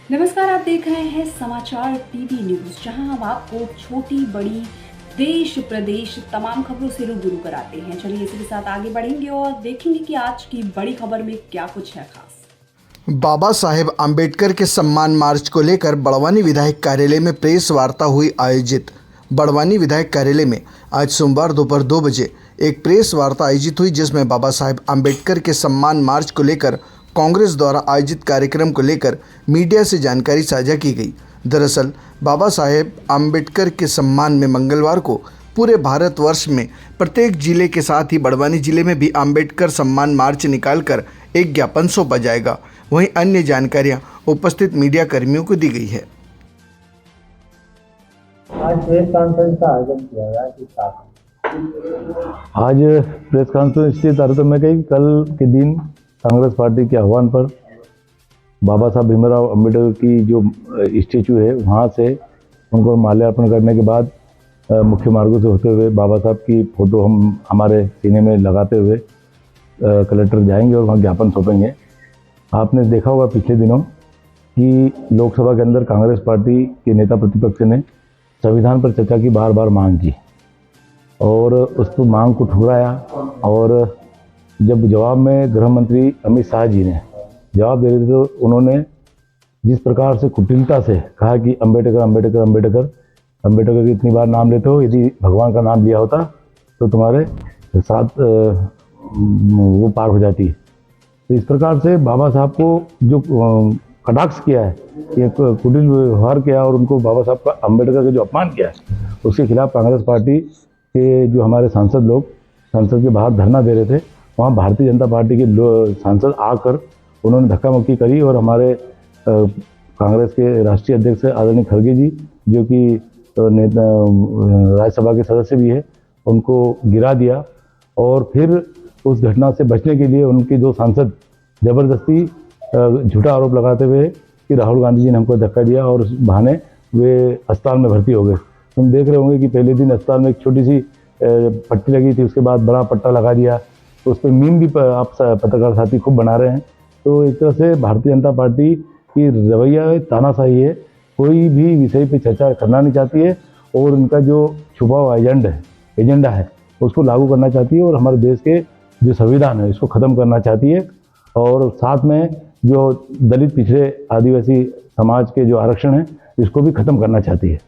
नमस्कार, आप देख रहे हैं समाचार टीवी न्यूज, जहां हम आपको छोटी बड़ी देश प्रदेश तमाम खबरों से रूबरू कराते हैं। चलिए इसी के साथ आगे बढ़ेंगे और देखेंगे कि आज की बड़ी खबर में क्या कुछ है खास। बाबा साहेब आम्बेडकर के सम्मान मार्च को लेकर बड़वानी विधायक कार्यालय में प्रेस वार्ता हुई आयोजित। बड़वानी विधायक कार्यालय में आज सोमवार दोपहर 2 बजे एक प्रेस वार्ता आयोजित हुई, जिसमें बाबा साहेब आम्बेडकर के सम्मान मार्च को लेकर कांग्रेस द्वारा आयोजित कार्यक्रम को लेकर मीडिया से जानकारी साझा की गई। दरअसल बाबा साहेब आम्बेडकर के सम्मान में मंगलवार को पूरे भारतवर्ष में प्रत्येक जिले के साथ ही बड़वानी जिले में भी आम्बेडकर सम्मान मार्च निकालकर एक ज्ञापन सौंपा जाएगा। वहीं अन्य जानकारियां उपस्थित मीडिया कर्मियों को दी गई है। आज प्रेस कॉन्फ्रेंस का आयोजन किया गया किस साथ? आज प्रेस कॉन्फ्रेंस इसलिए तारतम्य में कि कल के दिन कांग्रेस पार्टी के आह्वान पर बाबा साहब भीमराव अम्बेडकर की जो स्टेचू है वहाँ से उनको माल्यार्पण करने के बाद मुख्य मार्गों से होते हुए बाबा साहब की फ़ोटो हम हमारे सीने में लगाते हुए कलेक्टर जाएंगे और वहाँ ज्ञापन सौंपेंगे। आपने देखा होगा पिछले दिनों कि लोकसभा के अंदर कांग्रेस पार्टी के नेता प्रतिपक्ष ने संविधान पर चर्चा की बार बार मांग की और उस पर मांग को ठुकराया। और जब जवाब में गृह मंत्री अमित शाह जी ने जवाब दे रहे थे तो उन्होंने जिस प्रकार से कुटिलता से कहा कि अम्बेडकर अम्बेडकर अम्बेडकर अम्बेडकर की इतनी बार नाम लेते हो, यदि भगवान का नाम लिया होता तो तुम्हारे साथ वो पार हो जाती। तो इस प्रकार से बाबा साहब को जो कटाक्ष किया है, एक कुटिल व्यवहार किया और उनको बाबा साहब का अम्बेडकर का जो अपमान किया है, उसके खिलाफ कांग्रेस पार्टी के जो हमारे सांसद लोग संसद के बाहर धरना दे रहे थे, वहाँ भारतीय जनता पार्टी के सांसद आकर उन्होंने धक्का मुक्की करी और हमारे कांग्रेस के राष्ट्रीय अध्यक्ष आदरणीय खड़गे जी, जो कि नेता राज्यसभा के सदस्य भी है, उनको गिरा दिया। और फिर उस घटना से बचने के लिए उनके दो सांसद जबरदस्ती झूठा आरोप लगाते हुए कि राहुल गांधी जी ने हमको धक्का दिया और उस बहाने वे अस्पताल में भर्ती हो गए। तुम देख रहे होंगे कि पहले दिन अस्पताल में एक छोटी सी पट्टी लगी थी, उसके बाद बड़ा पट्टा लगा दिया, तो उस पर मीम भी आप पत्रकार साथी खूब बना रहे हैं। तो एक तरह से भारतीय जनता पार्टी की रवैया तानाशाही है, कोई भी विषय पे चर्चा करना नहीं चाहती है और उनका जो छुपा हुआ एजेंडा है उसको लागू करना चाहती है और हमारे देश के जो संविधान है इसको ख़त्म करना चाहती है। और साथ में जो दलित पिछड़े आदिवासी समाज के जो आरक्षण है इसको भी ख़त्म करना चाहती है।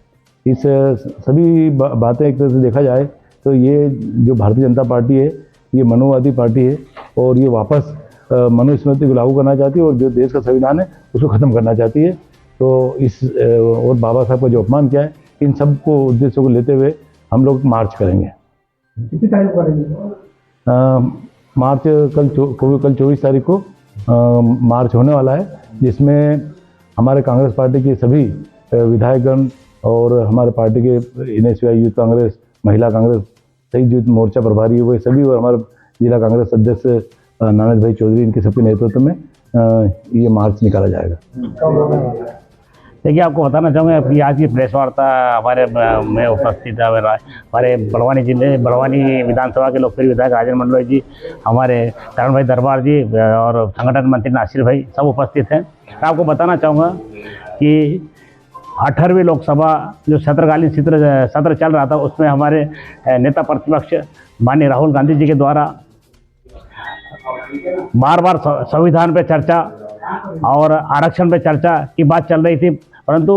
इस सभी बातें एक तरह से देखा जाए तो ये जो भारतीय जनता पार्टी है ये मनोवादी पार्टी है और ये वापस मनुस्मृति को लागू करना चाहती है और जो देश का संविधान है उसको ख़त्म करना चाहती है। तो इस और बाबा साहब का जो अपमान किया है, इन सब को उद्देश्यों को लेते हुए हम लोग मार्च करेंगे। कितनी तारीख को करेंगे? मार्च कल 24 तारीख को मार्च होने वाला है, जिसमें हमारे कांग्रेस पार्टी के सभी विधायकगण और हमारे पार्टी के NSY यूथ कांग्रेस, महिला कांग्रेस, सही यूथ मोर्चा प्रभारी हुए सभी और हमारे जिला कांग्रेस अध्यक्ष नानद भाई चौधरी, इनके सबके नेतृत्व में ये मार्च निकाला जाएगा। देखिए, आपको बताना चाहूँगा कि आज की प्रेस वार्ता हमारे में उपस्थित है हमारे बड़वानी विधानसभा के लोकप्रिय विधायक राजन मंडलोई जी, हमारे करण भाई दरबार जी और संगठन मंत्री नासिर भाई सब उपस्थित हैं। मैं आपको बताना चाहूँगा कि 18वीं लोकसभा जो सत्रकालीन सत्र चल रहा था, उसमें हमारे नेता प्रतिपक्ष माननीय राहुल गांधी जी के द्वारा बार बार संविधान पे चर्चा और आरक्षण पे चर्चा की बात चल रही थी, परंतु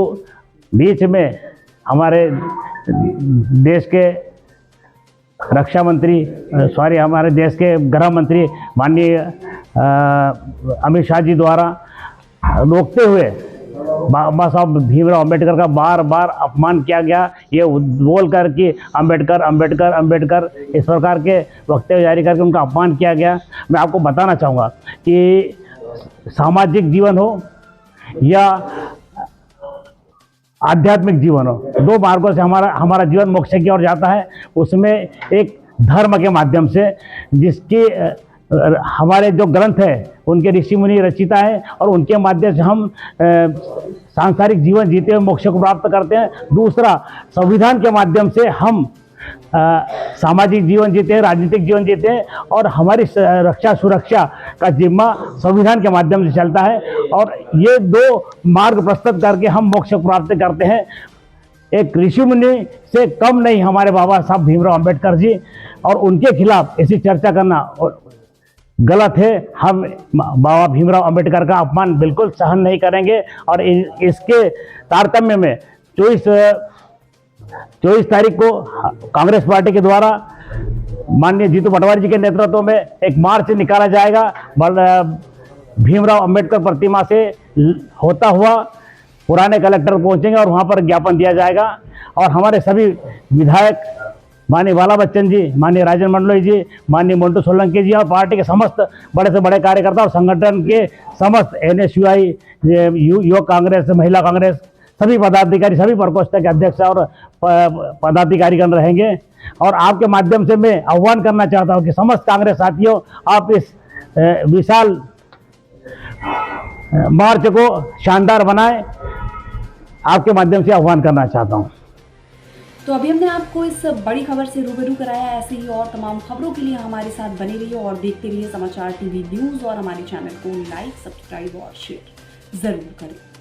बीच में हमारे देश के रक्षा मंत्री हमारे देश के गृह मंत्री माननीय अमित शाह जी द्वारा रोकते हुए बाबा साहब भीमराव अम्बेडकर का बार बार अपमान किया गया, ये बोल कर कि अम्बेडकर अम्बेडकर अम्बेडकर इस प्रकार के वक्तव्य जारी करके उनका अपमान किया गया। मैं आपको बताना चाहूँगा कि सामाजिक जीवन हो या आध्यात्मिक जीवन हो, दो मार्गों से हमारा जीवन मोक्ष की ओर जाता है। उसमें एक धर्म के माध्यम से, जिसकी हमारे जो ग्रंथ है उनके ऋषि मुनि रचिता है और उनके माध्यम से हम सांसारिक जीवन जीते हुए मोक्ष को प्राप्त करते हैं। दूसरा, संविधान के माध्यम से हम सामाजिक जीवन जीते हैं, राजनीतिक जीवन जीते हैं और हमारी रक्षा सुरक्षा का जिम्मा संविधान के माध्यम से चलता है और ये दो मार्ग प्रस्तुत करके हम मोक्ष प्राप्त करते हैं। एक ऋषि मुनि से कम नहीं हमारे बाबा साहब भीमराव अंबेडकर जी, और उनके खिलाफ ऐसी चर्चा करना गलत है। हम बाबा भीमराव अंबेडकर का अपमान बिल्कुल सहन नहीं करेंगे और इसके तारतम्य में 24 तारीख को कांग्रेस पार्टी के द्वारा माननीय जीतू पटवारी जी के नेतृत्व में एक मार्च निकाला जाएगा। भीमराव अंबेडकर प्रतिमा से होता हुआ पुराने कलेक्टर पहुंचेंगे और वहां पर ज्ञापन दिया जाएगा और हमारे सभी विधायक माननीय बाला बच्चन जी, माननीय राजन मंडलोई जी, माननीय मोन्टू सोलंकी जी और पार्टी के समस्त बड़े से बड़े कार्यकर्ता और संगठन के समस्त NSUI, युवक कांग्रेस, महिला कांग्रेस, सभी पदाधिकारी, सभी प्रकोष्ठ के अध्यक्ष और पदाधिकारीगण रहेंगे। और आपके माध्यम से मैं आह्वान करना चाहता हूं कि समस्त कांग्रेस साथियों, आप इस विशाल मार्च को शानदार बनाएं, आपके माध्यम से आह्वान करना चाहता हूं। तो अभी हमने आपको इस बड़ी खबर से रूबरू कराया। ऐसे ही और तमाम खबरों के लिए हमारे साथ बने रहिए और देखते रहिए समाचार TV न्यूज़ और हमारे चैनल को लाइक, सब्सक्राइब और शेयर जरूर करें।